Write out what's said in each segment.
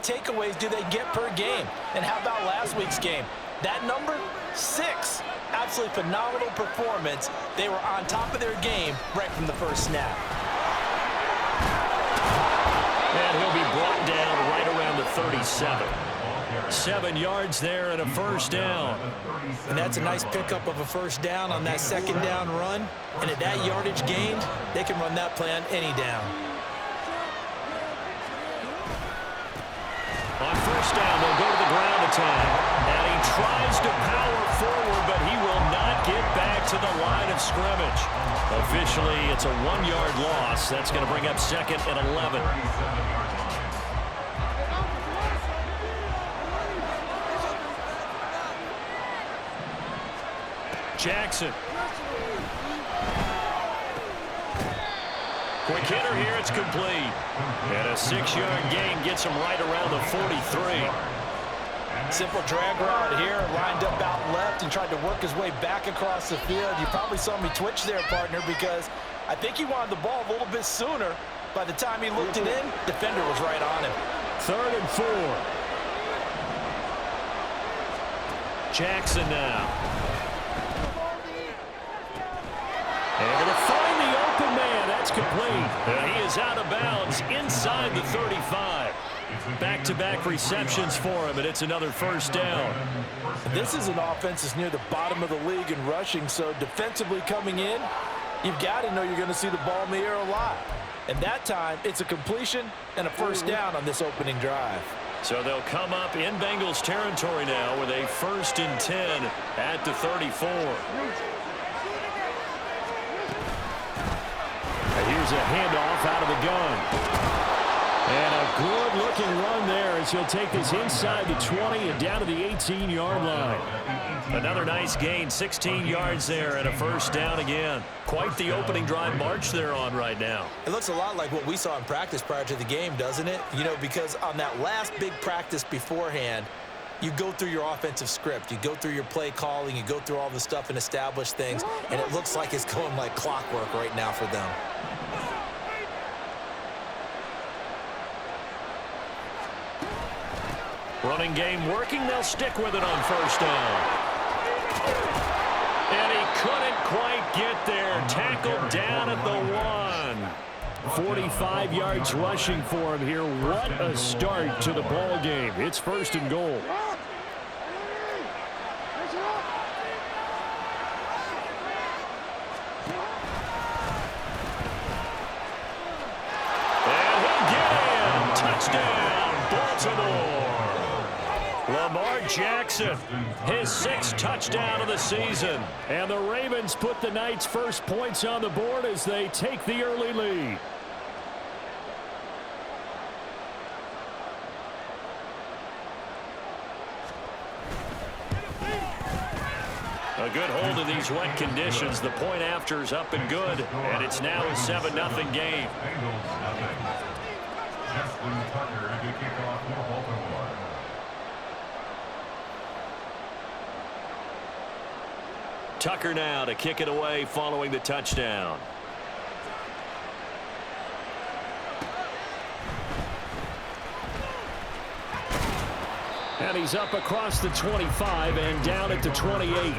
takeaways do they get per game? And how about last week's game? That number, 6. Absolutely phenomenal performance. They were on top of their game right from the first snap. And he'll be brought down right around the 37. 7 yards there and a first down. And that's a nice pickup of a first down on that second down run. And at that yardage gained, they can run that play on any down. On first down, they'll go to the ground attack. And he tries to power forward, but he will not get back to the line of scrimmage. Officially, it's a 1-yard loss. That's going to bring up 2nd and 11. Jackson. Quick hitter here, it's complete. And a 6-yard gain gets him right around the 43. Simple drag route here, lined up out left and tried to work his way back across the field. You probably saw me twitch there, partner, because I think he wanted the ball a little bit sooner. By the time he looked it in, defender was right on him. 3rd and 4. Jackson now. And going to find the open man. That's complete. And he is out of bounds inside the 35. Back-to-back receptions for him, and it's another first down. This is an offense that's near the bottom of the league in rushing, so defensively coming in, you've got to know you're going to see the ball in the air a lot. And that time, it's a completion and a first down on this opening drive. So they'll come up in Bengals territory now with a 1st and 10 at the 34. Here's a handoff out of the gun. And a good-looking run there as he'll take this inside the 20 and down to the 18-yard line. Another nice gain, 16 yards there and a first down again. Quite the opening drive march they're on right now. It looks a lot like what we saw in practice prior to the game, doesn't it? You know, because on that last big practice beforehand, you go through your offensive script. You go through your play calling. You go through all the stuff and establish things. And it looks like it's going like clockwork right now for them. Running game working. They'll stick with it on first down. And he couldn't quite get there. Tackled down at the 1. 45 yards rushing for him here. What a start to the ball game. It's 1st and goal. And he'll get in. Touchdown, Baltimore. Lamar Jackson, his 6th touchdown of the season. And the Ravens put the Knights' first points on the board as they take the early lead. A good hold in these wet conditions. The point after is up and good. And it's now a 7-0 game. Tucker now to kick it away following the touchdown. And he's up across the 25 and down at the 28.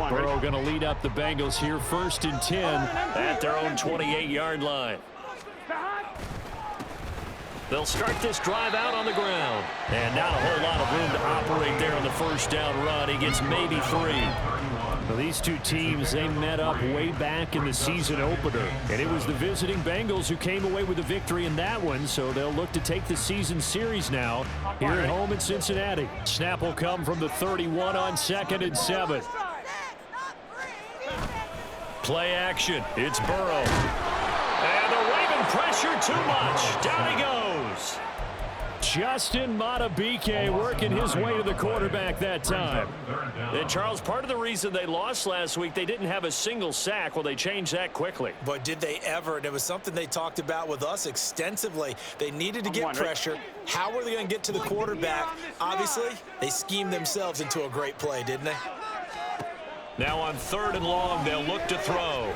Burrow going to lead up the Bengals here, 1st and 10 at their own 28-yard line. They'll start this drive out on the ground. And not a whole lot of room to operate there on the first down run. He gets maybe 3. Well, these two teams, they met up way back in the season opener. And it was the visiting Bengals who came away with the victory in that one. So they'll look to take the season series now here at home in Cincinnati. Snap will come from the 31 on 2nd and 7. Play action. It's Burrow. And the Raven pressure too much. Down he goes. Justin Madubuike working his way to the quarterback that time. And Charles, part of the reason they lost last week, they didn't have a single sack. Well, they changed that quickly. But did they ever? And it was something they talked about with us extensively. They needed to get pressure. How were they going to get to the quarterback? Obviously, they schemed themselves into a great play, didn't they? Now on 3rd and long, they'll look to throw.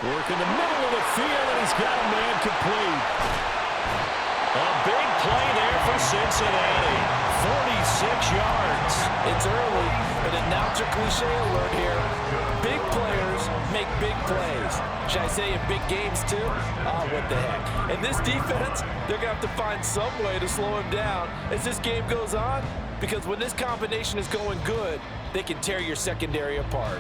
Work in the middle of the field, and he's got a man complete. A big play there for Cincinnati. 46 yards. It's early, but announcer cliche alert here. Big players make big plays. Should I say in big games too? What the heck. And this defense, they're going to have to find some way to slow him down as this game goes on, because when this combination is going good, they can tear your secondary apart.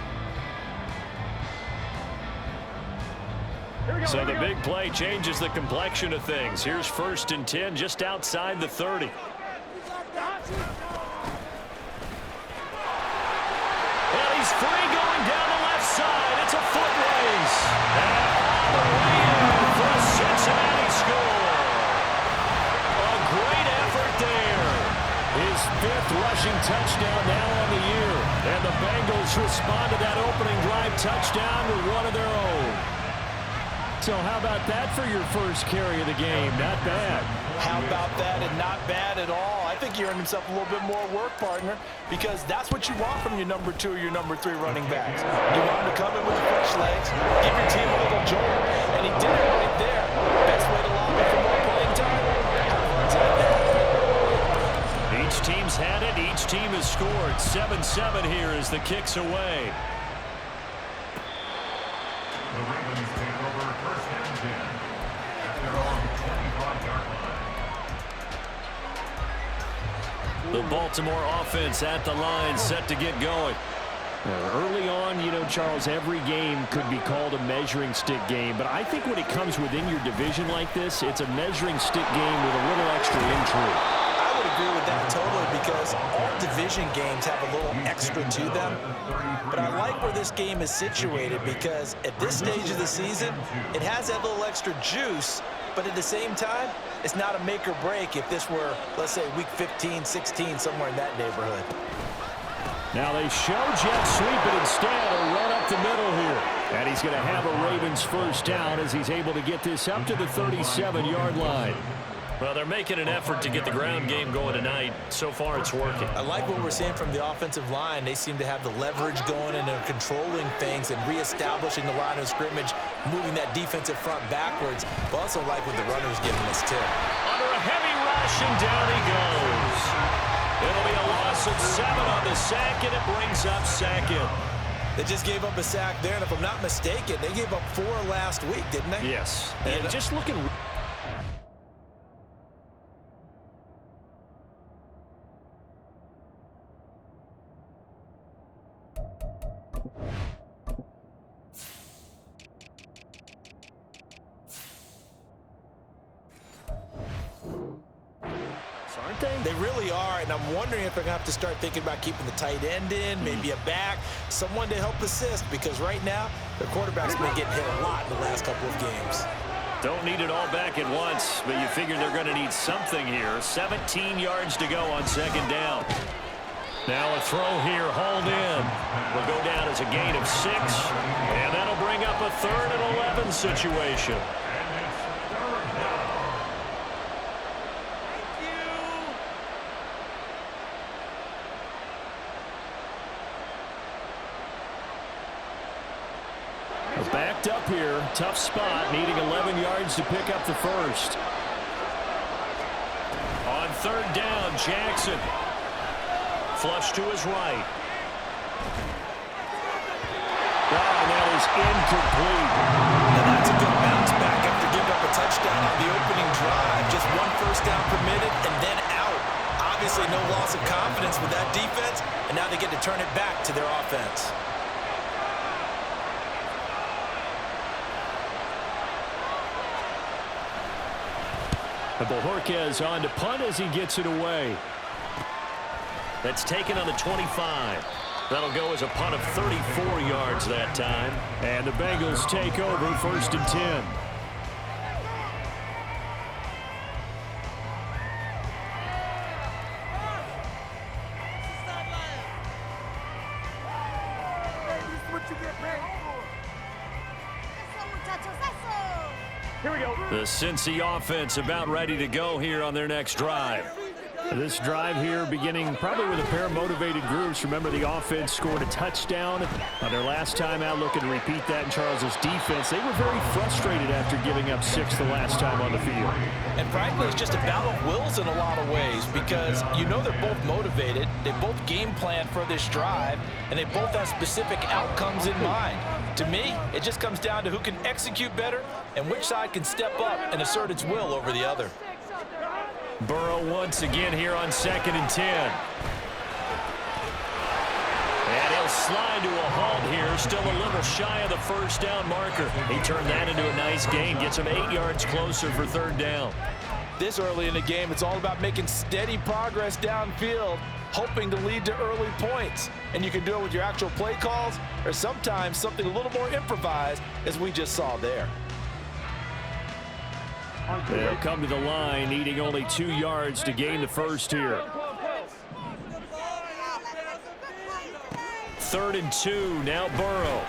So the big play changes the complexion of things. Here's 1st and 10 just outside the 30. And he's free going down the left side. It's a foot race. And all the way in for a Cincinnati score. A great effort there. His 5th rushing touchdown now on the year. And the Bengals respond to that opening drive touchdown with one of their own. So how about that for your first carry of the game? Not bad. How about that, and not bad at all. I think he earned himself a little bit more work, partner, because that's what you want from your number 2 or your number 3 running backs. You want him to come in with the fresh legs, give your team a little jolt, and he did it right there. Best way to lob it for more playing time? How fun is that? Each team's had it. Each team has scored. 7-7 here as the kick's away. The Ravens take over 1st and 10 at their own 25-yard line. The Baltimore offense at the line, set to get going. Early on, you know, Charles, every game could be called a measuring stick game. But I think when it comes within your division like this, it's a measuring stick game with a little extra intrigue. I would agree with that totally, because all division games have a little extra to them. But I like where this game is situated, because at this stage of the season, it has that little extra juice, but at the same time, it's not a make or break if this were, let's say, week 15, 16, somewhere in that neighborhood. Now they show jet sweep, but instead a run up the middle here. And he's going to have a Ravens first down as he's able to get this up to the 37-yard line. Well, they're making an effort to get the ground game going tonight. So far, it's working. I like what we're seeing from the offensive line. They seem to have the leverage going, and they're controlling things and reestablishing the line of scrimmage, moving that defensive front backwards. But also like what the runner's giving us, too. Under a heavy rush, and down he goes. It'll be a loss of 7 on the sack, and it brings up 2nd. They just gave up a sack there, and if I'm not mistaken, they gave up 4 last week, didn't they? Yes. And just looking... Aren't they? They really are, and I'm wondering if they're going to have to start thinking about keeping the tight end in, maybe a back, someone to help assist, because right now, their quarterback's been getting hit a lot in the last couple of games. Don't need it all back at once, but you figure they're going to need something here. 17 yards to go on 2nd down. Now a throw here, hauled in. Will go down as a gain of 6, and that'll bring up a 3rd and 11 situation. Backed up here, tough spot, needing 11 yards to pick up the first. On 3rd down, Jackson. Flush to his right. And that is incomplete. Now that's a good bounce back after giving up a touchdown on the opening drive. Just 1 first down permitted and then out. Obviously no loss of confidence with that defense, and now they get to turn it back to their offense. Bojorquez on to punt as he gets it away. That's taken on the 25. That'll go as a punt of 34 yards that time. And the Bengals take over 1st and 10. The Cincy offense about ready to go here on their next drive. This drive here beginning probably with a pair of motivated groups. Remember, the offense scored a touchdown on their last time out, looking to repeat that in Charles's defense. They were very frustrated after giving up 6 the last time on the field. And frankly, it's just a battle of wills in a lot of ways because you know they're both motivated. They both game plan for this drive, and they both have specific outcomes in mind. To me, it just comes down to who can execute better and which side can step up and assert its will over the other. Burrow once again here on 2nd and 10. And he'll slide to a halt here, still a little shy of the first down marker. He turned that into a nice gain, gets him 8 yards closer for 3rd down. This early in the game, it's all about making steady progress downfield, hoping to lead to early points. And you can do it with your actual play calls or sometimes something a little more improvised, as we just saw there. They'll come to the line, needing only 2 yards to gain the first here. 3rd and 2, now Burrow.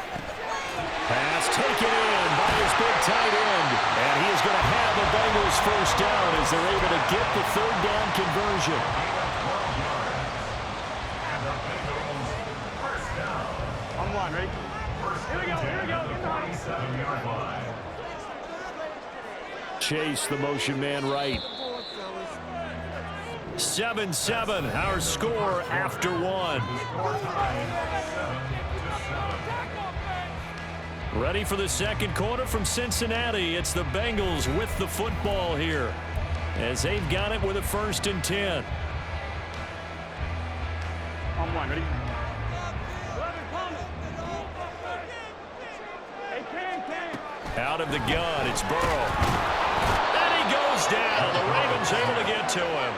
Pass taken in by his big tight end. And he is going to have the Bengals first down as they're able to get the 3rd down conversion. On one, ready? Here we go, here we go. Get the 27-yard line. Chase, the motion man right. 7-7, our score after 1. Ready for the 2nd quarter from Cincinnati. It's the Bengals with the football here as they've got it with a 1st and 10. On one, ready? Out of the gun, it's Burrow. Goes down. The Ravens able to get to him.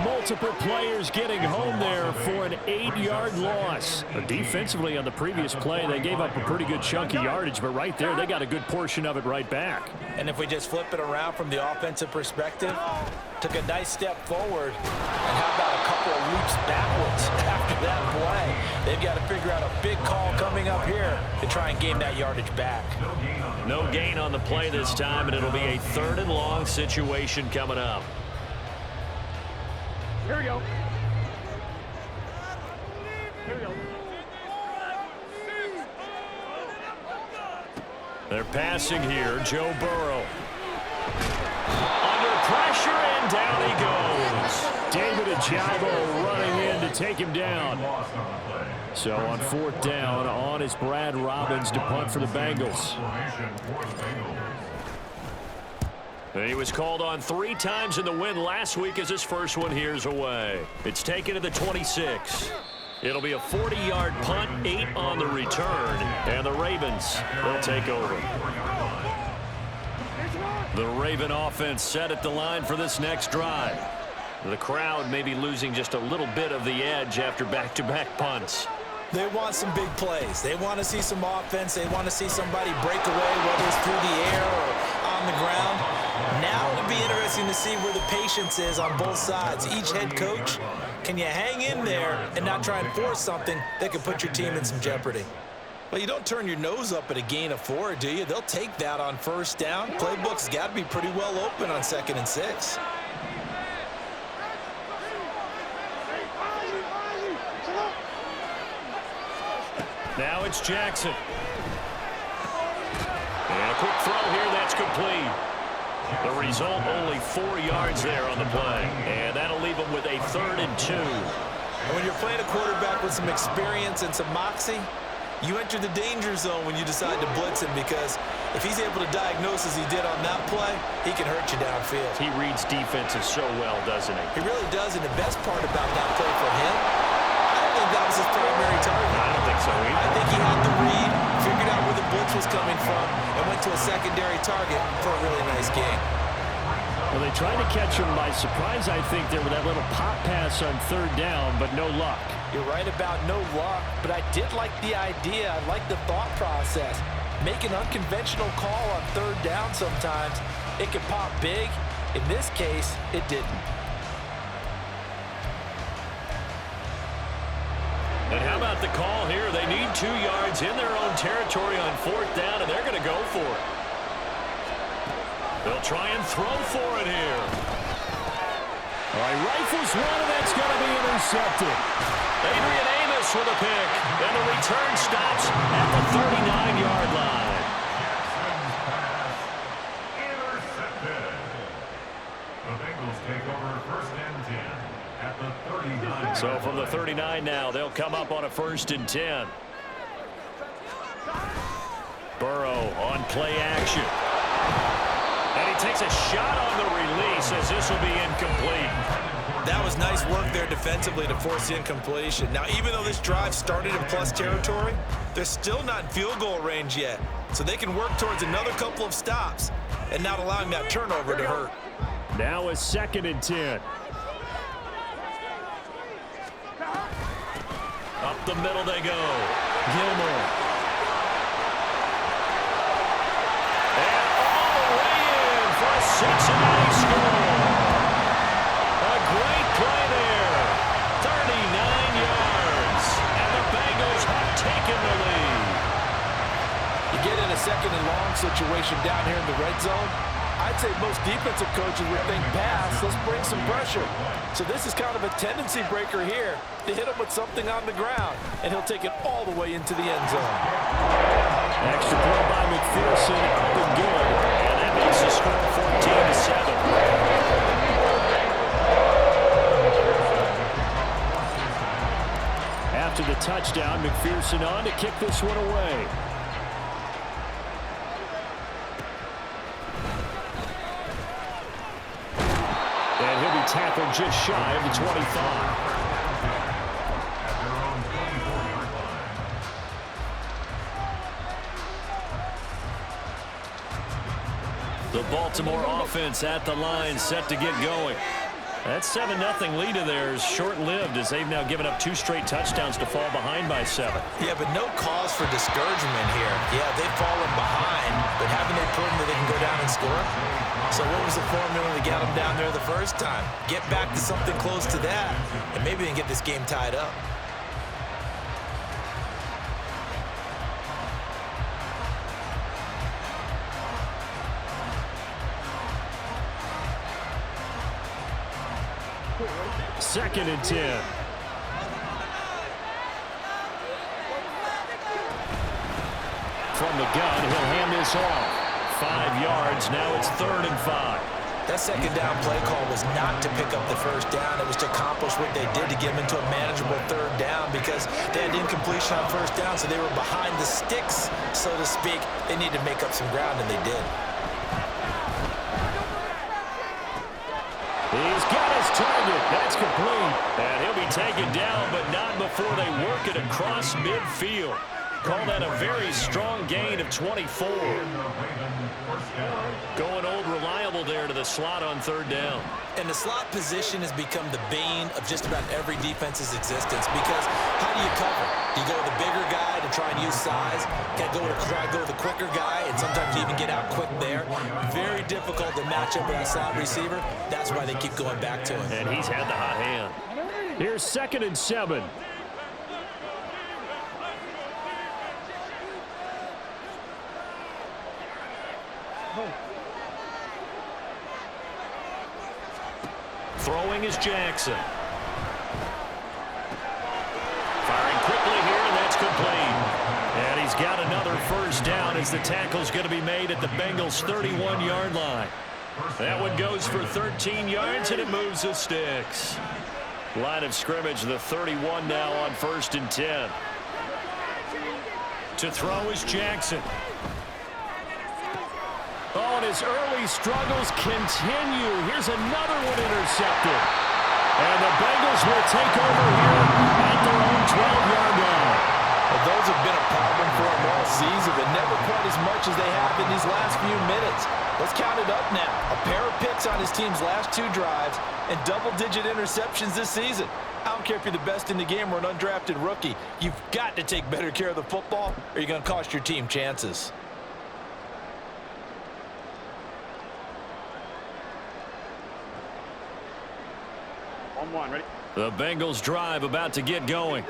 Multiple players getting home there for an 8-yard loss. Defensively on the previous play, they gave up a pretty good chunk of yardage, but right there, they got a good portion of it right back. And if we just flip it around from the offensive perspective, took a nice step forward, and how about a couple of leaps backwards after that play? They've got to figure out a big call coming up here to try and gain that yardage back. No gain on the play this time, and it'll be a 3rd and long situation coming up. Here we go. Here we go. They're passing here, Joe Burrow. Under pressure, and down he goes. David Ajabo running in to take him down. So on 4th down, on is Brad Robbins to punt for the Bengals. He was called on 3 times in the win last week as his first one here's away. It's taken to the 26. It'll be a 40-yard punt, 8 on the return, and the Ravens will take over. The Raven offense set at the line for this next drive. The crowd may be losing just a little bit of the edge after back-to-back punts. They want some big plays. They want to see some offense. They want to see somebody break away, whether it's through the air or on the ground. Now it'll be interesting to see where the patience is on both sides. Each head coach, can you hang in there and not try and force something that could put your team in some jeopardy? Well, you don't turn your nose up at a gain of 4, do you? They'll take that on 1st down. Playbook's got to be pretty well open on 2nd and 6. Now it's Jackson. And a quick throw here, that's complete. The result, only 4 yards there on the play. And that'll leave him with a 3rd and 2. And when you're playing a quarterback with some experience and some moxie, you enter the danger zone when you decide to blitz him, because if he's able to diagnose as he did on that play, he can hurt you downfield. He reads defenses so well, doesn't he? He really does, and the best part about that play for him, I don't think that was his primary target. I don't think so either. I think he had the read, figured out where the blitz was coming from, and went to a secondary target for a really nice game. Well, they tried to catch him by surprise, I think, there with that little pop pass on 3rd down, but no luck. You're right about no luck, but I did like the idea. I like the thought process. Make an unconventional call on 3rd down sometimes. It can pop big. In this case, it didn't. And how about the call here? They need 2 yards in their own territory on 4th down, and they're going to go for it. They'll try and throw for it here. All right, rifles one, and that's going to be intercepted. Adrian Amos with a pick, and the return stops at the 39-yard line. Intercepted. The Bengals take over first and 10 at the 39. So from the 39 now, they'll come up on a 1st and 10. Burrow on play action. And he takes a shot on the release as this will be incomplete. That was nice work there defensively to force the incompletion. Now, even though this drive started in plus territory, they're still not in field goal range yet. So they can work towards another couple of stops and not allowing that turnover to hurt. Now a 2nd and 10. Up the middle they go. Gilmore. And all the way in for a Cincinnati score. A great play there. 39 yards. And the Bengals have taken the lead. You get in a 2nd and long situation down here in the red zone, I'd say most defensive coaches would think pass, let's bring some pressure. So this is kind of a tendency breaker here to hit him with something on the ground, and he'll take it all the way into the end zone. Extra point by McPherson, up and good. And that makes the score 14-7. After the touchdown, McPherson on to kick this one away. And he'll be tackled just shy of the 25. The Baltimore offense at the line, set to get going. That 7-0 lead of theirs short-lived as they've now given up 2 straight touchdowns to fall behind by 7. Yeah, but no cause for discouragement here. Yeah, they've fallen behind, but haven't they proven that they can go down and score? So what was the formula to get them down there the first time? Get back to something close to that, and maybe they can get this game tied up. Second and 10. From the gun, he'll hand this off. 5 yards, now it's 3rd and 5. That 2nd down play call was not to pick up the 1st down. It was to accomplish what they did to get them into a manageable 3rd down because they had incompletion on 1st down, so they were behind the sticks, so to speak. They needed to make up some ground, and they did. He's got his target. That's complete. And he'll be taken down, but not before they work it across midfield. Call that a very strong gain of 24. Going old reliable there to the slot on 3rd down. And the slot position has become the bane of just about every defense's existence because how do you cover? Do you go with the bigger guy to try and use size? Can I try to go with the quicker guy and sometimes you even get out quick there? Very difficult to match up with that slot receiver. That's why they keep going back to him. And he's had the hot hand. Here's 2nd and 7. Throwing is Jackson. Firing quickly here, and that's complete. And he's got another 1st down as the tackle's going to be made at the Bengals' 31-yard line. That one goes for 13 yards, and it moves the sticks. Line of scrimmage, the 31 now on 1st and 10. To throw is Jackson. Oh, and his early struggles continue. Here's another one intercepted. And the Bengals will take over here at their own 12-yard line. Well, those have been a problem for them all season, but never quite as much as they have in these last few minutes. Let's count it up now. A pair of picks on his team's last 2 drives and double-digit interceptions this season. I don't care if you're the best in the game or an undrafted rookie. You've got to take better care of the football or you're going to cost your team chances. On 1, ready? The Bengals drive about to get going.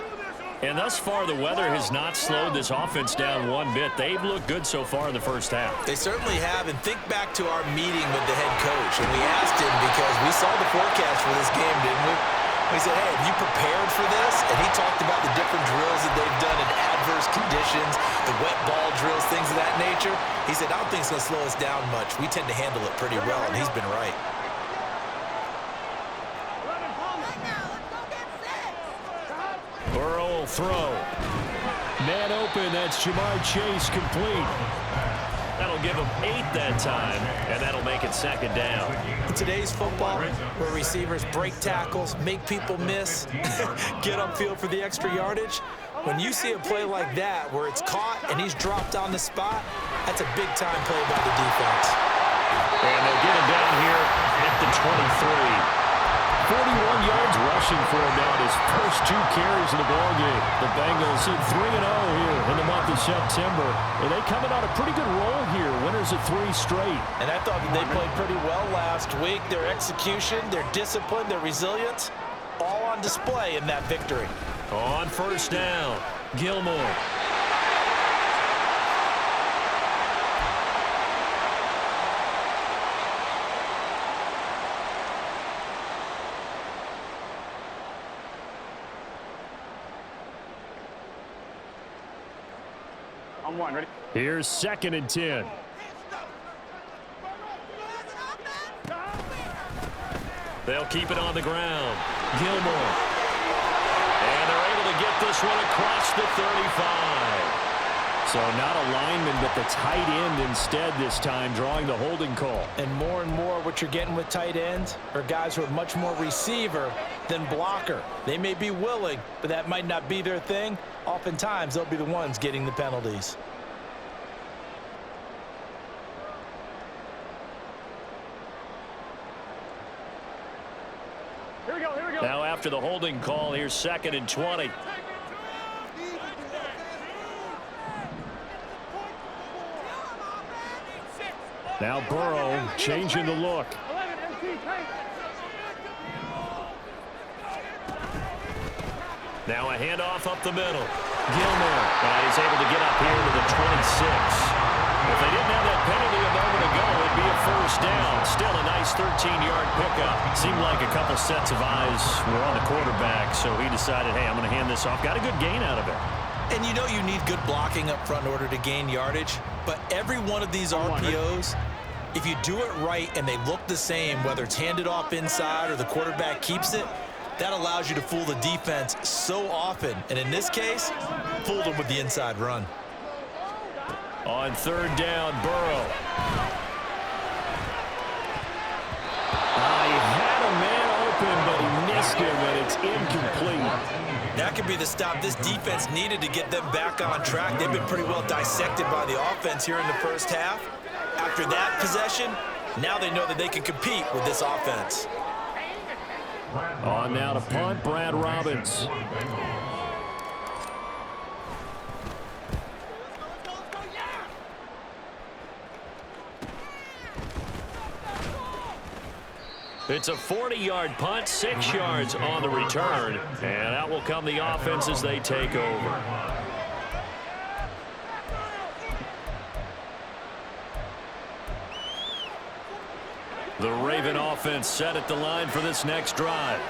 And thus far, the weather has not slowed this offense down one bit. They've looked good so far in the first half. They certainly have. And think back to our meeting with the head coach. And we asked him because we saw the forecast for this game, didn't we? We said, hey, have you prepared for this? And he talked about the different drills that they've done in adverse conditions, the wet ball drills, things of that nature. He said, I don't think it's going to slow us down much. We tend to handle it pretty well, and he's been right. Burrow will throw. Man open, that's Jamar Chase complete. That'll give him 8 that time, and that'll make it second down. In today's football, where receivers break tackles, make people miss, get upfield for the extra yardage, when you see a play like that where it's caught and he's dropped on the spot, that's a big-time play by the defense. And they'll get him down here at the 23. 41 yards rushing for him now in his first 2 carries in the ballgame. The Bengals in 3-0 here in the month of September. And they coming on a pretty good roll here. Winners of 3 straight. And I thought that they played pretty well last week. Their execution, their discipline, their resilience, all on display in that victory. On first down, Gilmore. On 1, ready? Here's 2nd and 10. They'll keep it on the ground. Gilmore. And they're able to get this one across the 35. So not a lineman, but the tight end instead this time, drawing the holding call. And more what you're getting with tight ends are guys who are much more receiver than blocker. They may be willing, but that might not be their thing. Oftentimes, they'll be the ones getting the penalties. Here we go, here we go. Now after the holding call, here's 2nd and 20. Now Burrow changing the look. Now a handoff up the middle. Gilmore. And he's able to get up here to the 26. If they didn't have that penalty a moment ago, it'd be a first down. Still a nice 13-yard pickup. Seemed like a couple sets of eyes were on the quarterback, so he decided, hey, I'm going to hand this off. Got a good gain out of it. And you know you need good blocking up front in order to gain yardage, but every one of these RPOs, if you do it right and they look the same, whether it's handed off inside or the quarterback keeps it, that allows you to fool the defense so often. And in this case, fooled them with the inside run. On 3rd down, Burrow. He had a man open, but he missed him, and it's incomplete. That could be the stop this defense needed to get them back on track. They've been pretty well dissected by the offense here in the first half. After that possession, now they know that they can compete with this offense. On now to punt, Brad Robbins. It's a 40-yard punt, 6 yards on the return, and out will come the offense as they take over. The Raven offense set at the line for this next drive.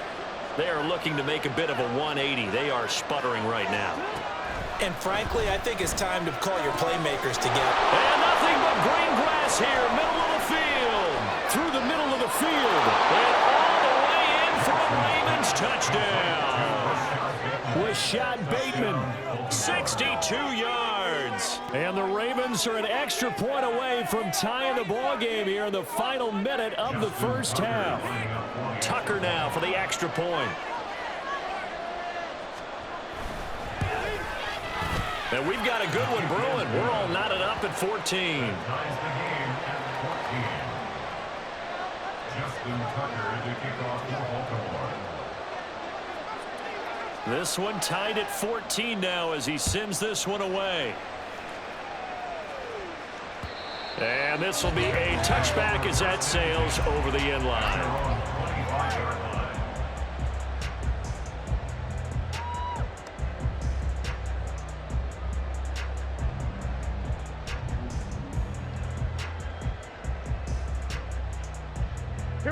They are looking to make a bit of a 180. They are sputtering right now. And frankly, I think it's time to call your playmakers together. And nothing but green grass here, middle of the field. Through the middle of the field. And all the way in for a Ravens touchdown. Rashad Bateman, 62 yards. and the Ravens are an extra point away from tying the ball game here in the final minute of the first half. Tucker now for the extra point. And we've got a good one brewing. We're all knotted up at 14. Ties the game at 14. Justin Tucker to kick off for Baltimore. This one tied at 14 now as he sends this one away. And this will be a touchback as that sails over the end line.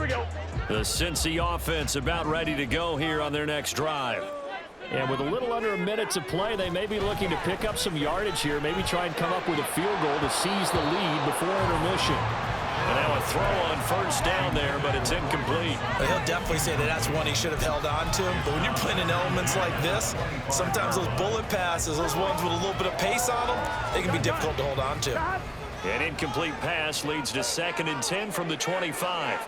we go. The Cincy offense about ready to go here on their next drive. And with a little under a minute to play, they may be looking to pick up some yardage here, maybe try and come up with a field goal to seize the lead before intermission. And now a throw on first down there, but it's incomplete. He'll definitely say that that's one he should have held on to. But when you're playing in elements like this, sometimes those bullet passes, those ones with a little bit of pace on them, they can be difficult to hold on to. An incomplete pass leads to 2nd and 10 from the 25.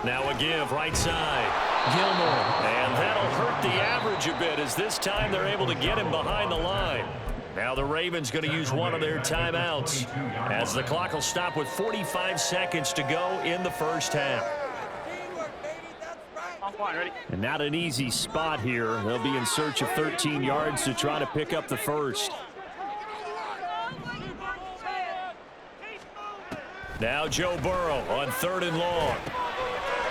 Now a give right side. Gilmore. And that'll hurt the average a bit as this time they're able to get him behind the line. Now the Ravens going to use one of their timeouts as the clock will stop with 45 seconds to go in the first half. Ready? And not an easy spot here. They'll be in search of 13 yards to try to pick up the first. Now Joe Burrow on 3rd and long.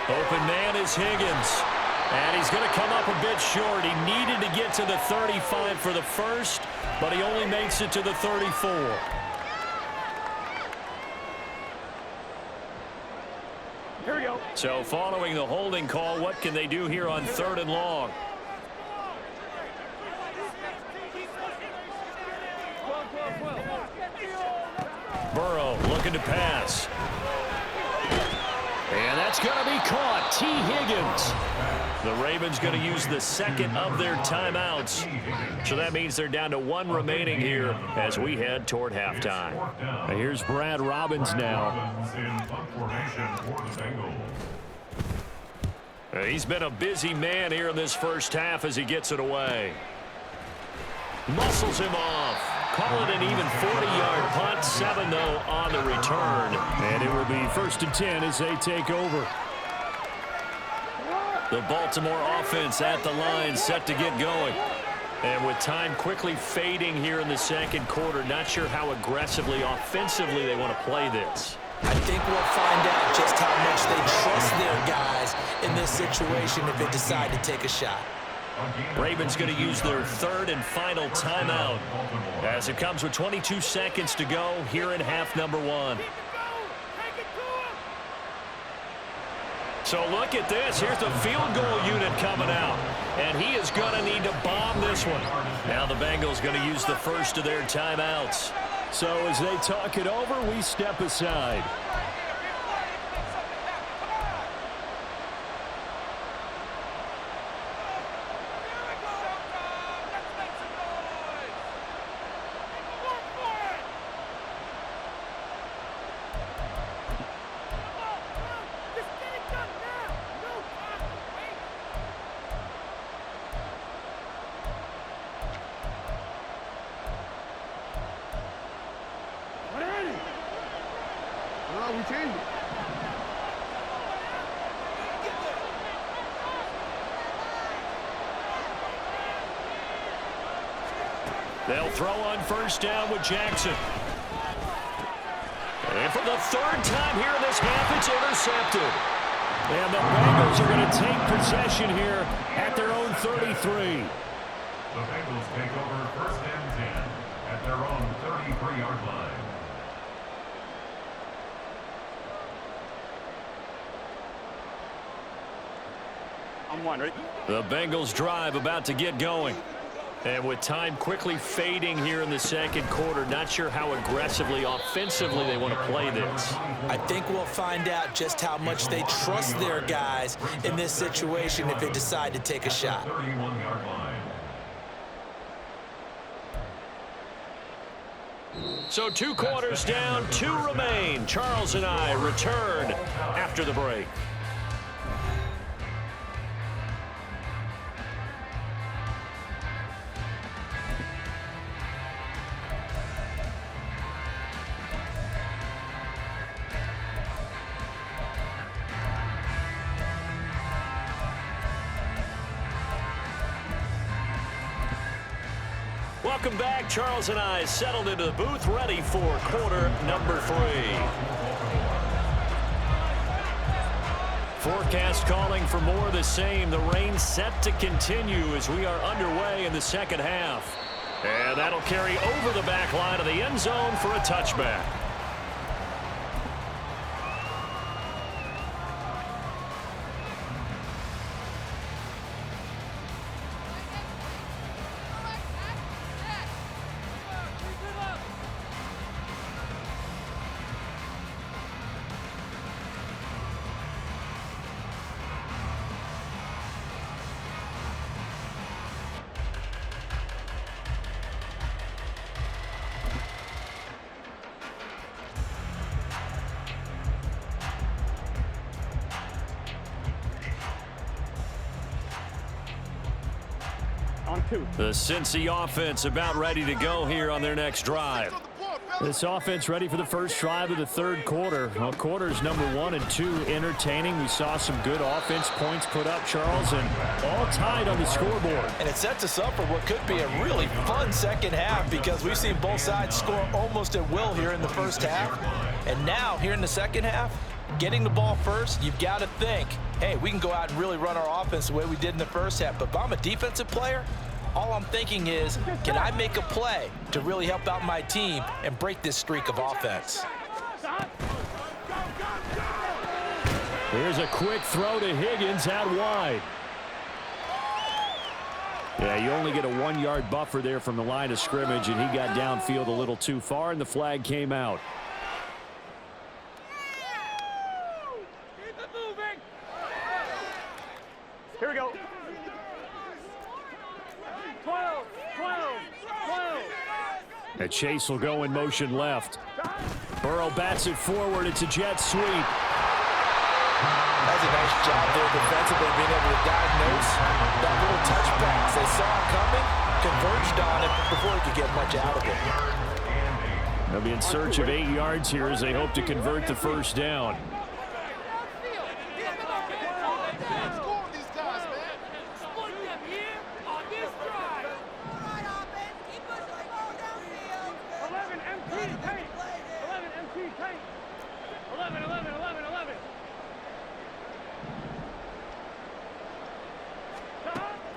Open man is Higgins. And he's going to come up a bit short. He needed to get to the 35 for the first, but he only makes it to the 34. Here we go. So following the holding call, what can they do here on 3rd and long? Burrow looking to pass. And that's going to be caught. T. Higgins. The Ravens going to use the 2nd of their timeouts. So that means they're down to 1 remaining here as we head toward halftime. And here's Brad Robbins now. He's been a busy man here in this first half as he gets it away. Muscles him off. Call it an even 40-yard punt. 7, though, on the return. And it will be 1st and 10 as they take over. The Baltimore offense at the line set to get going. And with time quickly fading here in the 2nd quarter, not sure how aggressively, offensively they want to play this. I think we'll find out just how much they trust their guys in this situation if they decide to take a shot. Ravens going to use their 3rd and final timeout as it comes with 22 seconds to go here in half number 1. So look at this. Here's the field goal unit coming out. And he is going to need to bomb this one. Now the Bengals going to use the first of their timeouts. So as they talk it over, we step aside. They'll throw on first down with Jackson. And for the 3rd time here in this half, it's intercepted. And the Bengals are going to take possession here at their own 33. The Bengals take over 1st and 10 at their own 33-yard line. I'm 1, ready? The Bengals drive about to get going. And with time quickly fading here in the 2nd quarter, not sure how aggressively, offensively they want to play this. I think we'll find out just how much they trust their guys in this situation if they decide to take a shot. 31-yard line. So 2 quarters down, 2 remain. Charles and I return after the break. Welcome back. Charles and I settled into the booth, ready for quarter number 3. Forecast calling for more of the same. The rain set to continue as we are underway in the 2nd half. And that'll carry over the back line of the end zone for a touchback. The Cincy offense about ready to go here on their next drive. This offense ready for the first drive of the third quarter. Well, quarters number 1 and 2 entertaining. We saw some good offense points put up, Charles, and all tied on the scoreboard. And it sets us up for what could be a really fun second half because we've seen both sides score almost at will here in the first half. And now, here in the second half, getting the ball first, you've got to think, hey, we can go out and really run our offense the way we did in the first half. But if I'm a defensive player, all I'm thinking is, can I make a play to really help out my team and break this streak of offense? Here's a quick throw to Higgins out wide. Yeah, you only get a 1-yard buffer there from the line of scrimmage, and he got downfield a little too far, and the flag came out. Keep it moving. Here we go. 12. And Chase will go in motion left. Burrow bats it forward. It's a jet sweep. That's a nice job there defensively, being able to diagnose that little touch pass. They saw it coming, converged on it before he could get much out of it. They'll be in search of 8 yards here as they hope to convert the first down.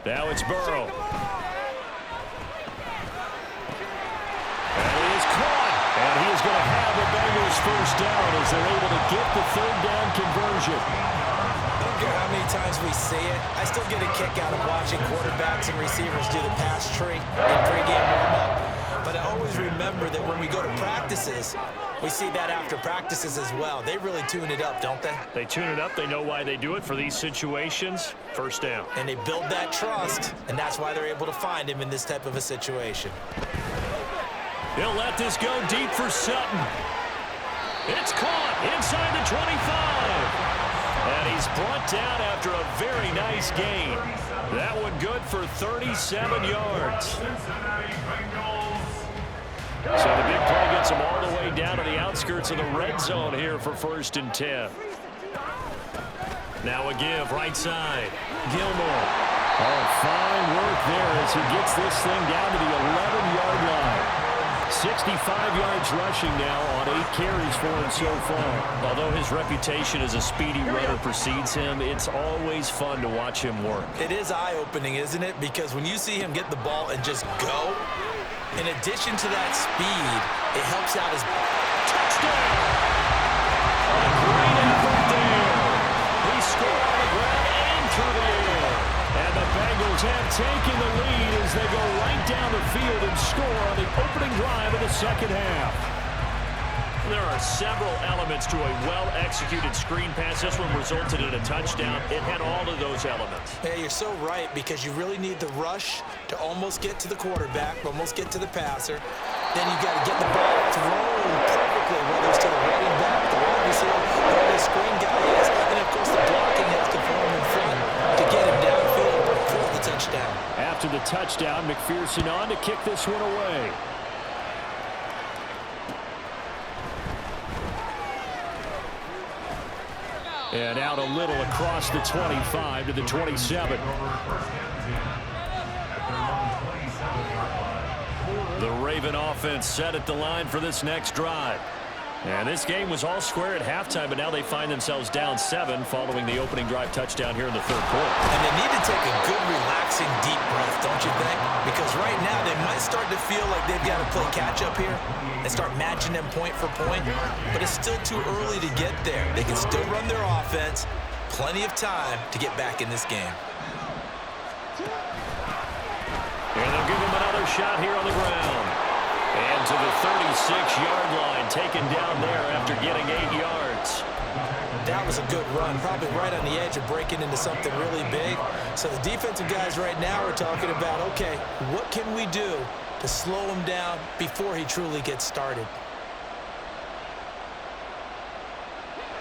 Now it's Burrow. And he is caught. And he is going to have the Bengals first down as they're able to get the third down conversion. I don't care how many times we see it. I still get a kick out of watching quarterbacks and receivers do the pass tree in pregame warm-up. But I always remember that when we go to practices, we see that after practices as well. They really tune it up, don't they? They tune it up. They know why they do it for these situations. First down. And they build that trust, and that's why they're able to find him in this type of a situation. He'll let this go deep for Sutton. It's caught inside the 25. And he's brought down after a very nice gain. That one good for 37 yards. So the big play gets him all the way down to the outskirts of the red zone here for 1st and 10. Now a give right side. Gilmore. Oh, fine work there as he gets this thing down to the 11-yard line. 65 yards rushing now on 8 carries for him so far. Although his reputation as a speedy runner precedes him, it's always fun to watch him work. It is eye-opening, isn't it? Because when you see him get the ball and just go, in addition to that speed, it helps out his touchdown. A great effort there. He scored on the ground and through the air. And the Bengals have taken the lead as they go right down the field and score on the opening drive of the second half. There are several elements to a well-executed screen pass. This one resulted in a touchdown. It had all of those elements. Yeah, you're so right, because you really need the rush to almost get to the quarterback, almost get to the passer. Then you got to get the ball thrown perfectly, whether it's to the running back, the wide receiver, whoever the screen guy is, and of course the blocking has to form in front to get him downfield for the touchdown. After the touchdown, McPherson on to kick this one away. And out a little across the 25 to the 27. The Raven offense set at the line for this next drive. And this game was all square at halftime, but now they find themselves down 7 following the opening drive touchdown here in the third quarter. And they need to take a good, relaxing, deep breath, don't you think? Because right now they might start to feel like they've got to play catch-up here and start matching them point for point, but it's still too early to get there. They can still run their offense. Plenty of time to get back in this game. And they'll give him another shot here on the ground. And to the 36-yard line, taken down there after getting 8 yards. That was a good run, probably right on the edge of breaking into something really big. So the defensive guys right now are talking about, okay, what can we do to slow him down before he truly gets started?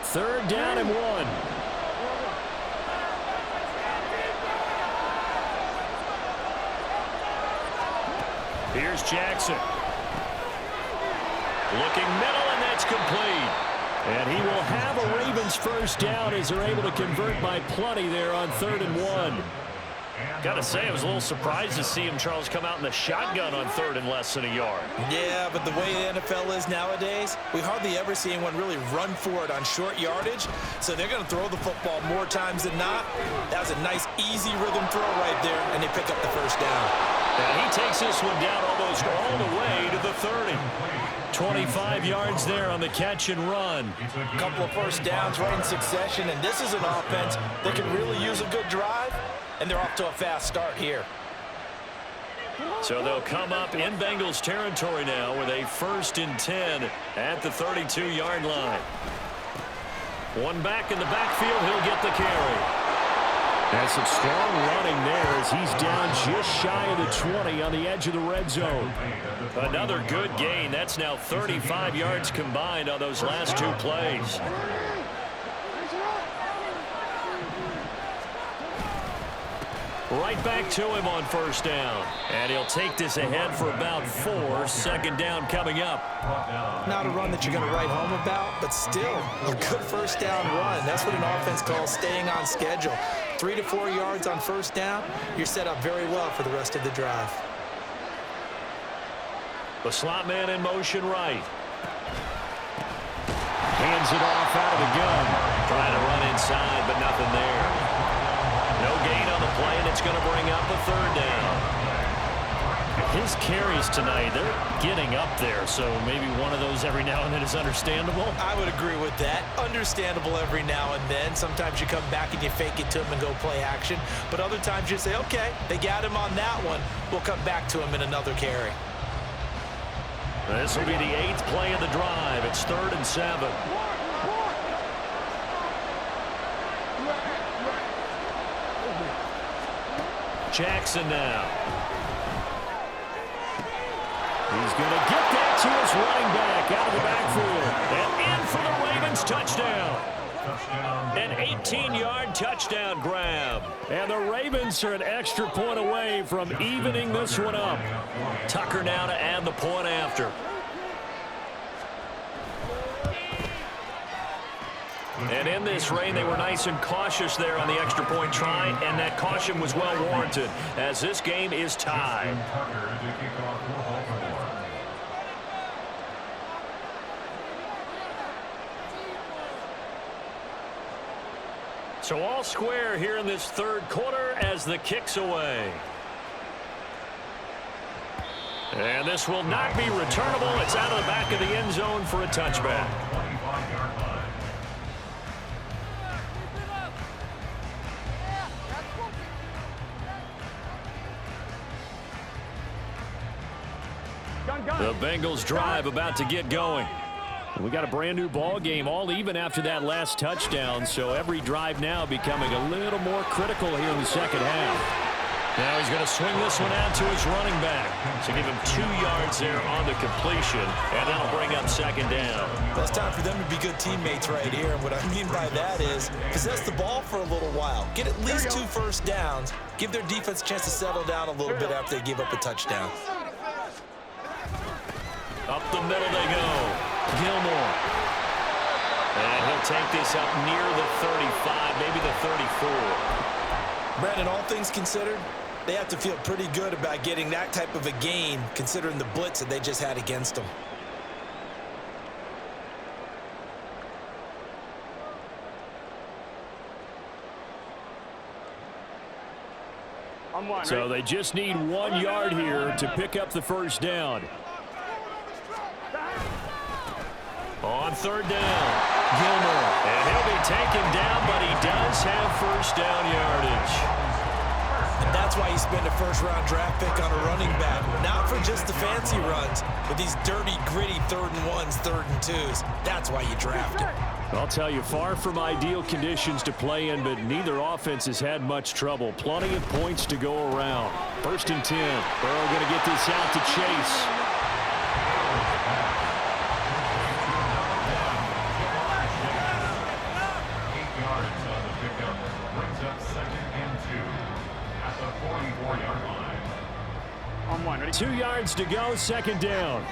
Third down and 1. Here's Jackson. Looking middle, and that's complete. And he will have a Ravens first down as they're able to convert by plenty there on 3rd and 1. Got to say, I was a little surprised to see him, Charles, come out in the shotgun on 3rd and less than a yard. Yeah, but the way the NFL is nowadays, we hardly ever see anyone really run for it on short yardage. So they're going to throw the football more times than not. That was a nice, easy rhythm throw right there, and they pick up the first down. And he takes this one down almost all the way to the 30. 25 yards there on the catch and run. A couple of first downs right in succession, and this is an offense that can really use a good drive, and they're off to a fast start here. So they'll come up in Bengals territory now with a 1st and 10 at the 32-yard line. One back in the backfield, he'll get the carry. That's some strong running there as he's down just shy of the 20 on the edge of the red zone. Another good gain. That's now 35 yards combined on those last 2 plays. Right back to him on first down. And he'll take this ahead for about 4. 2nd down coming up. Not a run that you're going to write home about, but still a good first down run. That's what an offense calls staying on schedule. 3 to 4 yards on first down, you're set up very well for the rest of the drive. The slot man in motion right. Hands it off out of the gun. Trying to run inside, but nothing there. No gain on the play, and it's going to bring up a 3rd down. His carries tonight, they're getting up there, so maybe one of those every now and then is understandable. I would agree with that. Understandable every now and then. Sometimes you come back and you fake it to him and go play action. But other times you say, okay, they got him on that one. We'll come back to him in another carry. This will be the 8th play of the drive. It's 3rd and 7. Jackson now. He's going to get that to his running back out of the backfield. And in for the Ravens touchdown. An 18-yard touchdown grab. And the Ravens are an extra point away from evening this one up. Tucker now to add the point after. And in this rain, they were nice and cautious there on the extra point try, and that caution was well warranted as this game is tied. So all square here in this 3rd quarter as the kick's away. And this will not be returnable. It's out of the back of the end zone for a touchback. The Bengals drive about to get going. We got a brand new ball game, all even after that last touchdown, so every drive now becoming a little more critical here in the second half. Now he's going to swing this one out to his running back. So give him 2 yards there on the completion, and that'll bring up 2nd down. Well, it's time for them to be good teammates right here. And what I mean by that is possess the ball for a little while. Get at least 2 first downs. Give their defense a chance to settle down a little bit after they give up a touchdown. Up the middle they go. Gilmore. And he'll take this up near the 35, maybe the 34. Brandon, all things considered, they have to feel pretty good about getting that type of a gain considering the blitz that they just had against them. I'm one. So they just need 1 yard here to pick up the first down. On third down, Gilmore. And he'll be taken down, but he does have first down yardage. And that's why you spend a first-round draft pick on a running back. Not for just the fancy runs, but these dirty, gritty 3rd and 1s, 3rd and 2s. That's why you draft him. I'll tell you, far from ideal conditions to play in, but neither offense has had much trouble. Plenty of points to go around. 1st and 10. Burrow going to get this out to Chase. I'm one. Ready? 2 yards to go, 2nd down.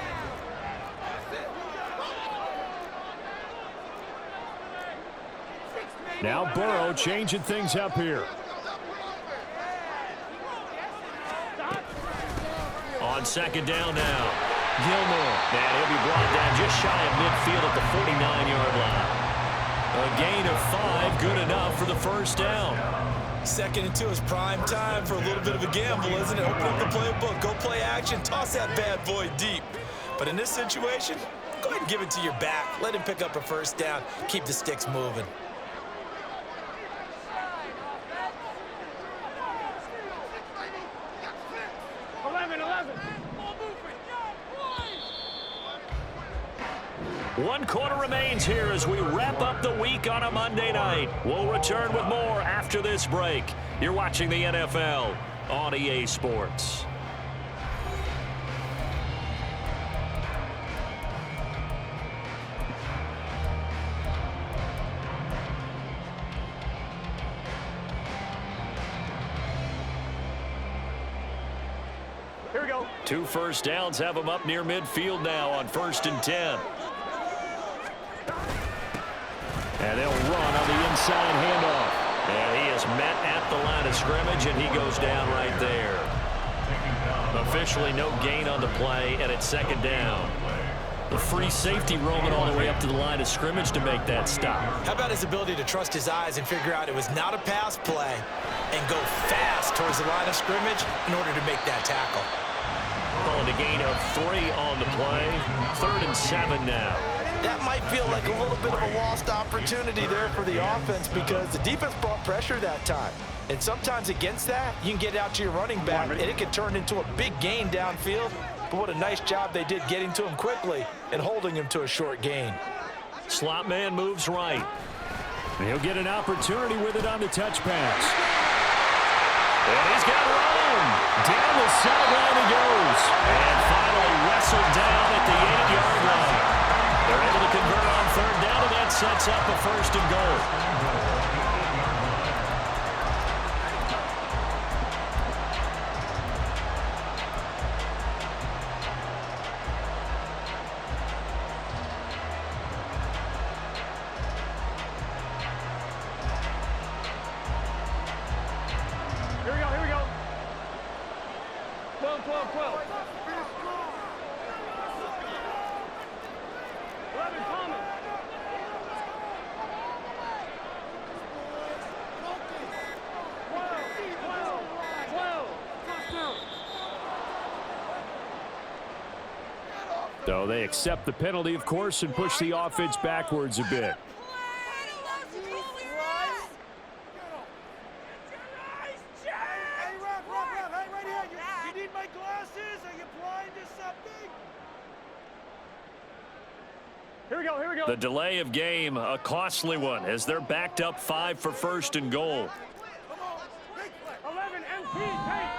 Now Burrow changing things up here. On 2nd down now, Gilmore. And he'll be brought down just shy of midfield at the 49-yard line. A gain of 5, good enough for the first down. 2nd and 2 is prime time for a little bit of a gamble, isn't it? Open up the playbook, go play action, toss that bad boy deep. But in this situation, go ahead and give it to your back. Let him pick up a first down. Keep the sticks moving. One quarter remains here as we wrap up the week on a Monday night. We'll return with more after this break. You're watching the NFL on EA Sports. Here we go. 2 first downs have them up near midfield now on 1st and 10. And they'll run on the inside handoff. And he is met at the line of scrimmage, and he goes down right there. Officially no gain on the play, and it's 2nd down. The free safety roaming all the way up to the line of scrimmage to make that stop. How about his ability to trust his eyes and figure out it was not a pass play and go fast towards the line of scrimmage in order to make that tackle. Calling a gain of 3 on the play. 3rd and 7 now. That might feel like a little bit of a lost opportunity there for the offense because the defense brought pressure that time. And sometimes against that, you can get out to your running back, and it can turn into a big gain downfield. But what a nice job they did getting to him quickly and holding him to a short gain. Slot man moves right. And he'll get an opportunity with it on the touch pass. And he's got room. Down the sideline he goes. And finally wrestled down at the 8-yard line. They're able to convert on 3rd down, and that sets up a 1st and goal. Here we go. Here we go. 12, 12, 12. 11 coming. 12. So they accept the penalty, of course, and push the offense backwards a bit. Here we go. Here we go. The delay of game, a costly one, as they're backed up 5 for 1st and goal. 11 MT tank.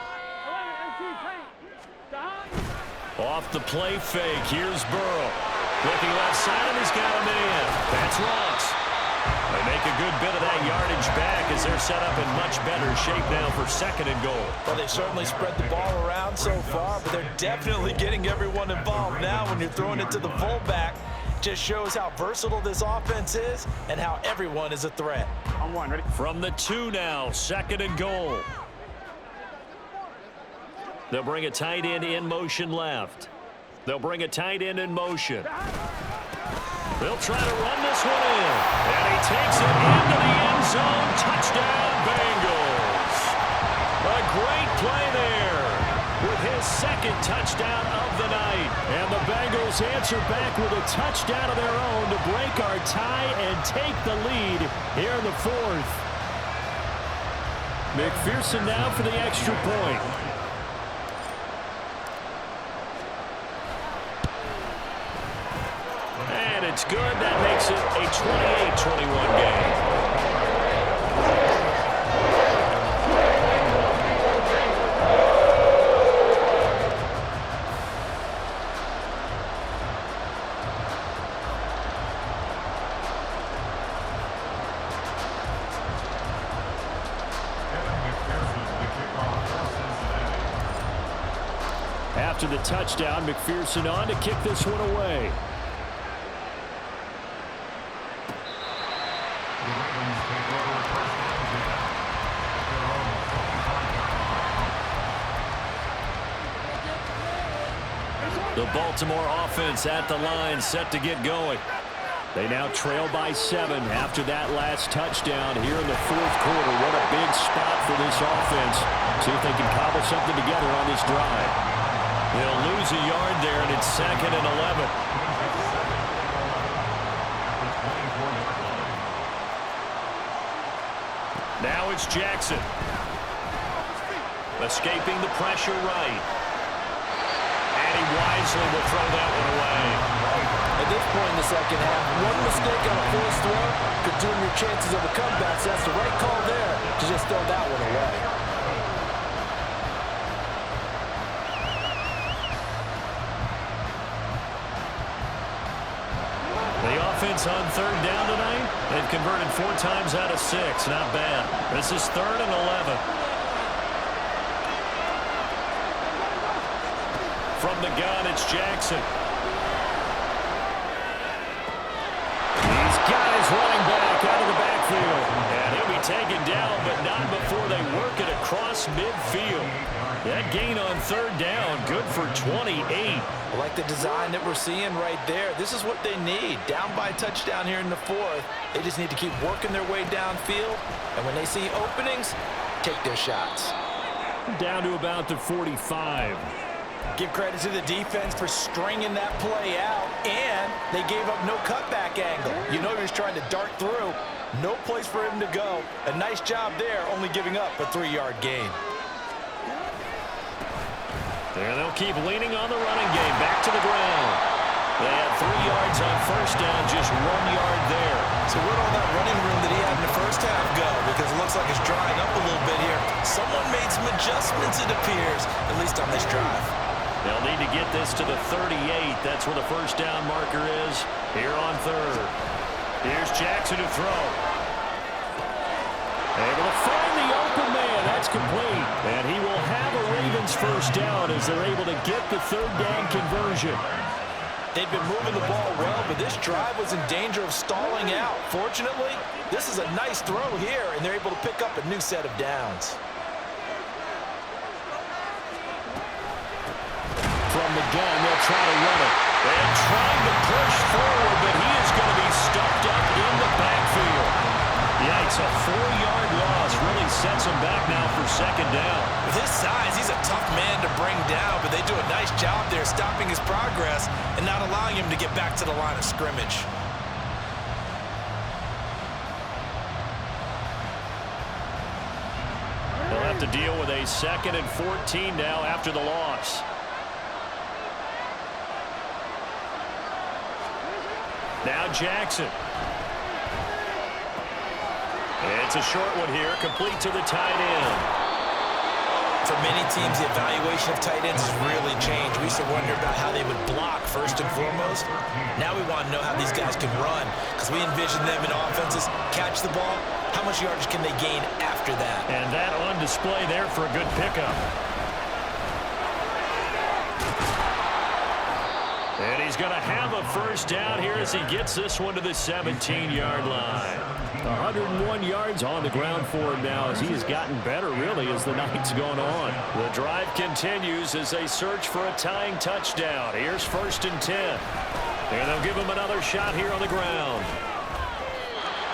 11 MT tank. Off the play fake, here's Burrow. Looking left side, and he's got him in. That's Ross. They make a good bit of that yardage back as they're set up in much better shape now for 2nd and goal. Well, they've certainly spread the ball around so far, but they're definitely getting everyone involved now when you're throwing it to the fullback. Just shows how versatile this offense is and how everyone is a threat. I'm one. Ready? From the 2 now, 2nd and goal. They'll bring a tight end in motion left. They'll bring a tight end in motion. They'll try to run this one in. And he takes it into the end zone. Touchdown, Bengals. A great second touchdown of the night. And the Bengals answer back with a touchdown of their own to break our tie and take the lead here in the fourth. McPherson now for the extra point. And it's good. That makes it a 28-21 game. After the touchdown, McPherson on to kick this one away. The Baltimore offense at the line, set to get going. They now trail by 7 after that last touchdown here in the fourth quarter. What a big spot for this offense. See if they can cobble something together on this drive. They'll lose a yard there, and it's 2nd and 11. Now it's Jackson. Escaping the pressure right. And he wisely will throw that one away. At this point in the second half, one mistake on a forced throw could doom your chances of a comeback. So that's the right call there to just throw that one away. Offense on 3rd down tonight. They've converted 4 times out of 6. Not bad. This is 3rd and 11. From the gun, it's Jackson. These guys running back out of the backfield. And he'll be taken down, but not before they work it across midfield. That gain on 3rd down, good for 28. I like the design that we're seeing right there. This is what they need. Down by touchdown here in the fourth. They just need to keep working their way downfield. And when they see openings, take their shots. Down to about the 45. Give credit to the defense for stringing that play out. And they gave up no cutback angle. You know he was trying to dart through. No place for him to go. A nice job there, only giving up a 3-yard gain. There they'll keep leaning on the running game. Back to the ground. They had 3 yards on 1st down, just 1 yard there. So where'd all that running room that he had in the first half go? Because it looks like it's drying up a little bit here. Someone made some adjustments, it appears, at least on this drive. They'll need to get this to the 38. That's where the 1st down marker is here on 3rd. Here's Jackson to throw. Able to find the open man. That's complete. And he will have a Ravens 1st down as they're able to get the 3rd down conversion. They've been moving the ball well, but this drive was in danger of stalling out. Fortunately, this is a nice throw here, and they're able to pick up a new set of downs. From the gun, they'll try to run it. And trying to push forward, but he is going to be stuffed up in the backfield. Yikes, a 4-yard loss really sets him back now for 2nd down. With his size, he's a tough man to bring down, but they do a nice job there stopping his progress and not allowing him to get back to the line of scrimmage. They'll have to deal with a 2nd and 14 now after the loss. Now Jackson. It's a short one here, complete to the tight end. For many teams, the evaluation of tight ends has really changed. We used to wonder about how they would block first and foremost. Now we want to know how these guys can run, because we envision them in offenses catch the ball. How much yardage can they gain after that? And that on display there for a good pickup. And he's going to have a 1st down here as he gets this one to the 17-yard line. 101 yards on the ground for him now as he has gotten better, really, as the night's gone on. The drive continues as they search for a tying touchdown. Here's 1st and 10. And they'll give him another shot here on the ground.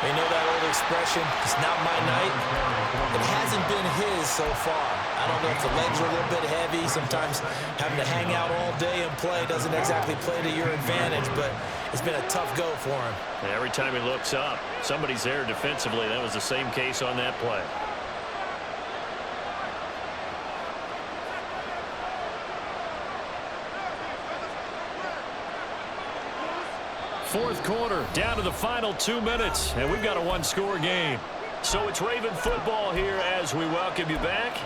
You know that old expression, it's not my night? It hasn't been his so far. I don't know if the legs are a little bit heavy. Sometimes having to hang out all day and play doesn't exactly play to your advantage, but it's been a tough go for him. And every time he looks up, somebody's there defensively. That was the same case on that play. Fourth quarter, down to the final 2 minutes, and we've got a one-score game. So it's Raven football here as we welcome you back.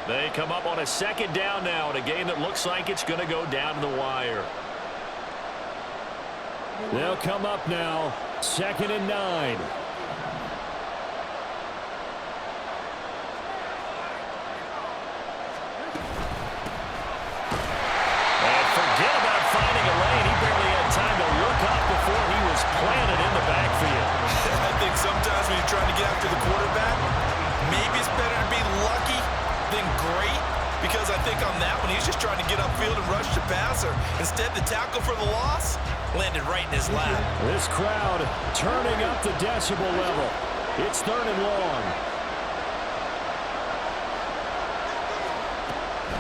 They come up on a second down now in a game that looks like it's going to go down to the wire. They'll come up now, 2nd and 9. And forget about finding a lane. He barely had time to look up before he was planted in the backfield. I think sometimes when you're trying to get after the quarterback, maybe it's better to be lucky than great, because I think on that one, he's just trying to get upfield and rush the passer. Instead, the tackle for the loss landed right in his lap. This crowd turning up the decibel level. It's 3rd and long.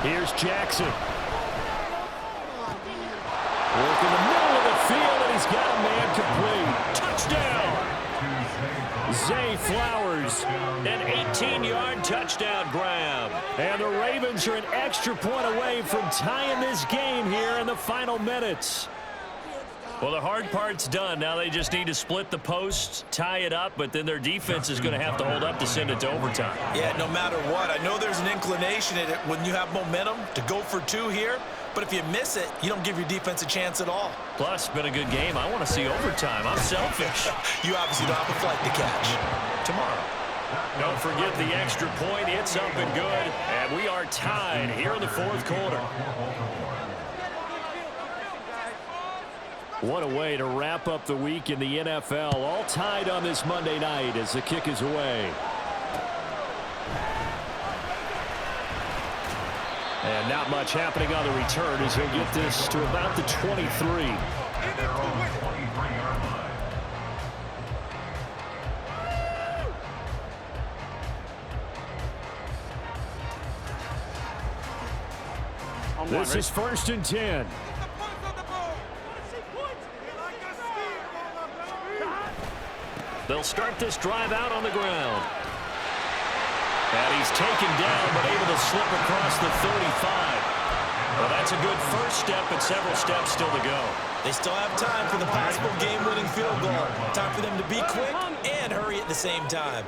Here's Jackson. Working the middle of the field, and he's got a man complete. Touchdown! Zay Flowers. An 18-yard touchdown grab. And the Ravens are an extra point away from tying this game here in the final minutes. Well, the hard part's done. Now they just need to split the posts, tie it up, but then their defense is going to have to hold up to send it to overtime. Yeah, no matter what. I know there's an inclination in it when you have momentum to go for 2 here, but if you miss it, you don't give your defense a chance at all. Plus, been a good game. I want to see overtime. I'm selfish. You obviously don't have a flight to catch. Tomorrow. Don't forget the extra point. It's up and good, and we are tied here in the 4th quarter. What a way to wrap up the week in the NFL. All tied on this Monday night as the kick is away. And not much happening on the return as he'll get this to about the 23. This is 1st and 10. They'll start this drive out on the ground. And he's taken down, but able to slip across the 35. Well, that's a good first step, but several steps still to go. They still have time for the possible game-winning field goal. Time for them to be quick and hurry at the same time.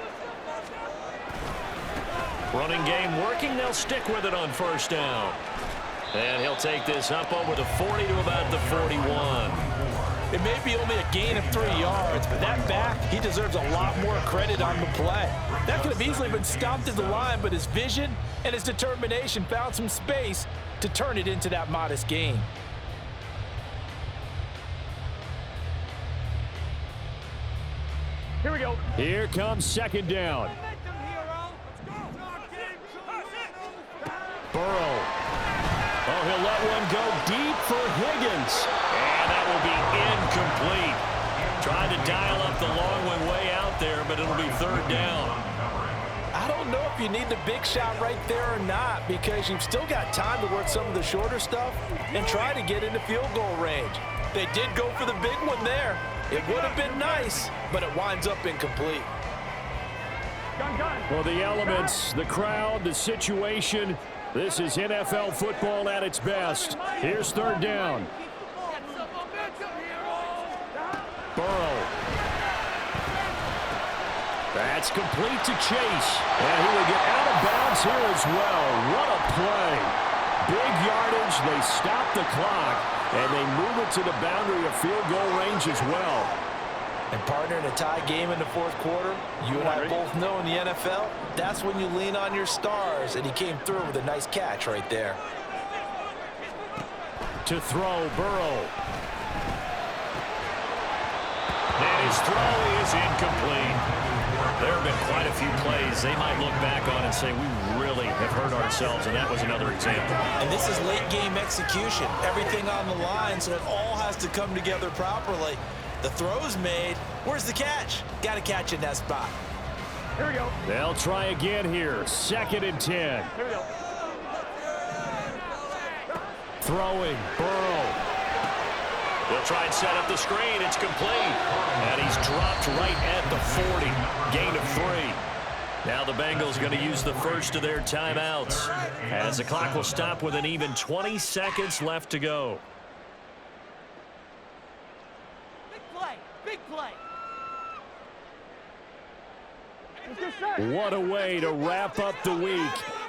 Running game working. They'll stick with it on 1st down. And he'll take this up over the 40 to about the 41. It may be only a gain of 3 yards, but that back, he deserves a lot more credit on the play. That could have easily been stopped at the line, but his vision and his determination found some space to turn it into that modest gain. Here we go. Here comes 2nd down. Burrow. Oh, he'll let one go deep for Higgins. And that will be incomplete. Trying to dial up the long one way out there, but it'll be 3rd down. I don't know if you need the big shot right there or not, because you've still got time to work some of the shorter stuff and try to get into field goal range. They did go for the big one there. It would have been nice, but it winds up incomplete. Well, the elements, the crowd, the situation, this is NFL football at its best. Here's 3rd down. Burrow. That's complete to Chase. And he will get out of bounds here as well. What a play. Big yardage. They stop the clock, and they move it to the boundary of field goal range as well. And partner, in a tie game in the 4th quarter, you and I both know in the NFL, that's when you lean on your stars, and he came through with a nice catch right there. To throw, Burrow. And his throw is incomplete. There have been quite a few plays they might look back on and say, we really have hurt ourselves, and that was another example. And this is late game execution. Everything on the line, so it all has to come together properly. The throw's made, Where's the catch? Got to catch in that spot. Here we go. They'll try again here. 2nd and 10. Here we go. Throwing. Burrow. They'll try and set up the screen. It's complete. And he's dropped right at the 40. Gain of 3. Now the Bengals going to use the first of their timeouts, as the clock will stop with an even 20 seconds left to go. Big play. Big play. What a way to wrap up the week.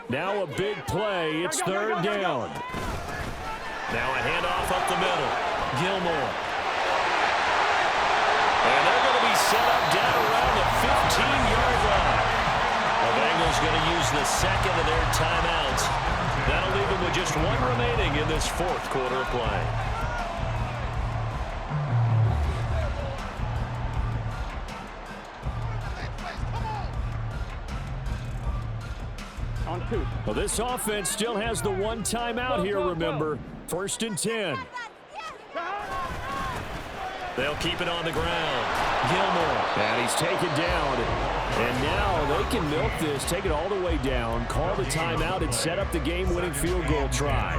Now a big play. It's 3rd down. Now a handoff up the middle. Gilmore. And they're going to be set up down around the 15-yard line. The Bengals going to use the 2nd of their timeouts. That'll leave them with just 1 remaining in this 4th quarter of play. On 2. Well, this offense still has the 1 timeout here, remember. 1st and 10. They'll keep it on the ground. Gilmore. And he's taken down. And now they can milk this, take it all the way down, call the timeout, and set up the game-winning field goal try.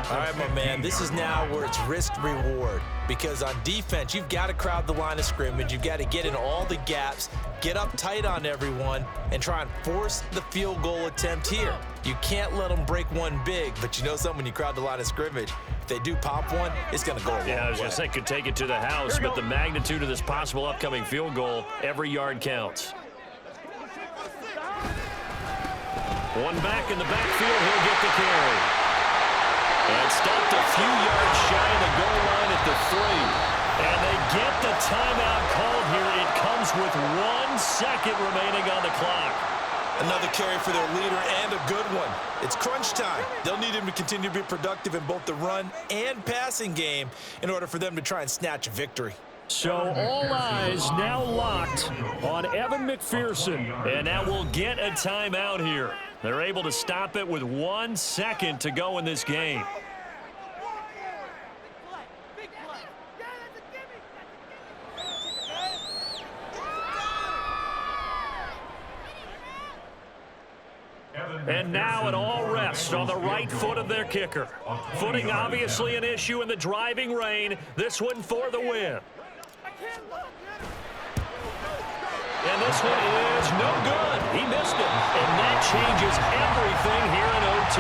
All right, my man, this is now where it's risk-reward. Because on defense, you've got to crowd the line of scrimmage. You've got to get in all the gaps, get up tight on everyone, and try and force the field goal attempt here. You can't let them break one big, but you know something, when you crowd the line of scrimmage, if they do pop one, it's going to go a long way. Yeah, I was going to say could take it to the house, but the magnitude of this possible upcoming field goal, every yard counts. One back in the backfield, he'll get the carry. And stopped a few yards shy of the goal line at the 3. And they get the timeout called here. It comes with 1 second remaining on the clock. Another carry for their leader, and a good one. It's crunch time. They'll need him to continue to be productive in both the run and passing game in order for them to try and snatch a victory. So all eyes now locked on Evan McPherson. And now we'll get a timeout here. They're able to stop it with 1 second to go in this game. And now it all rests on the right foot of their kicker. Footing obviously an issue in the driving rain. This one for the win. And this one is no good. He missed it. And that changes everything here in OT.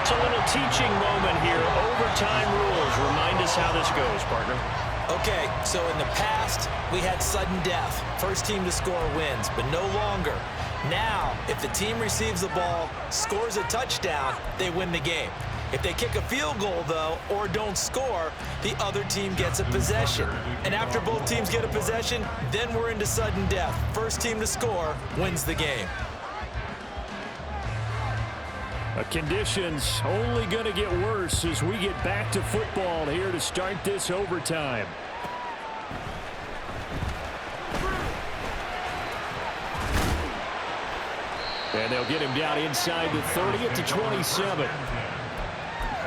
It's a little teaching moment here. Overtime rules. Remind us how this goes, partner. Okay, so in the past, we had sudden death. First team to score wins, but no longer. Now, if the team receives the ball, scores a touchdown, they win the game. If they kick a field goal, though, or don't score, the other team gets a possession. And after both teams get a possession, then we're into sudden death. First team to score wins the game. Conditions only going to get worse as we get back to football here to start this overtime. And they'll get him down inside the 30 at the 27.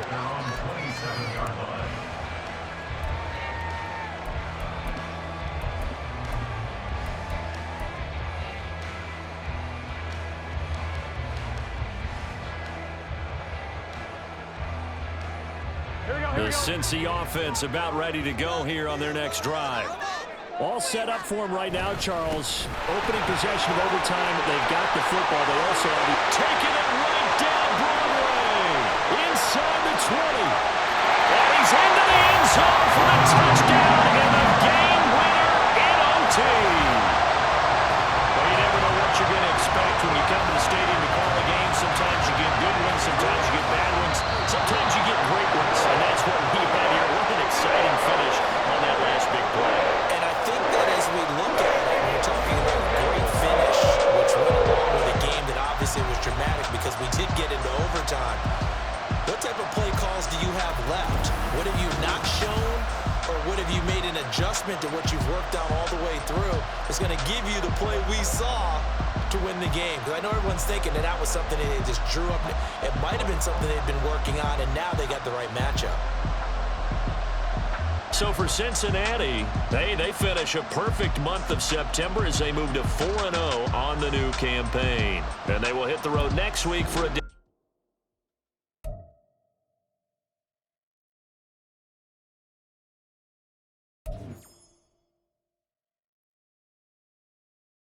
They're on the 27-yard line. The Cincy offense about ready to go here on their next drive. All set up for him right now, Charles. Opening possession of overtime. They've got the football. They also have it. Taking it right down Broadway. Inside the 20. And he's into the end zone for the touchdown and the game winner in OT. Well, you never know what you're going to expect when you come to the stadium to call a game. Sometimes you get good ones. Sometimes you get bad ones. Sometimes you get great ones. And that's what we had here. What an exciting finish on that last big play. And I think that as we look at it, we're talking about a great finish, which went along with a game that obviously was dramatic because we did get into overtime. What type of play calls do you have left? What have you not shown, or what have you made an adjustment to what you've worked on all the way through? It's going to give you the play we saw to win the game. Because I know everyone's thinking that was something that they just drew up. It might have been something they'd been working on, and now they got the right matchup. So for Cincinnati, they finish a perfect month of September as they move to 4-0 on the new campaign. And they will hit the road next week for a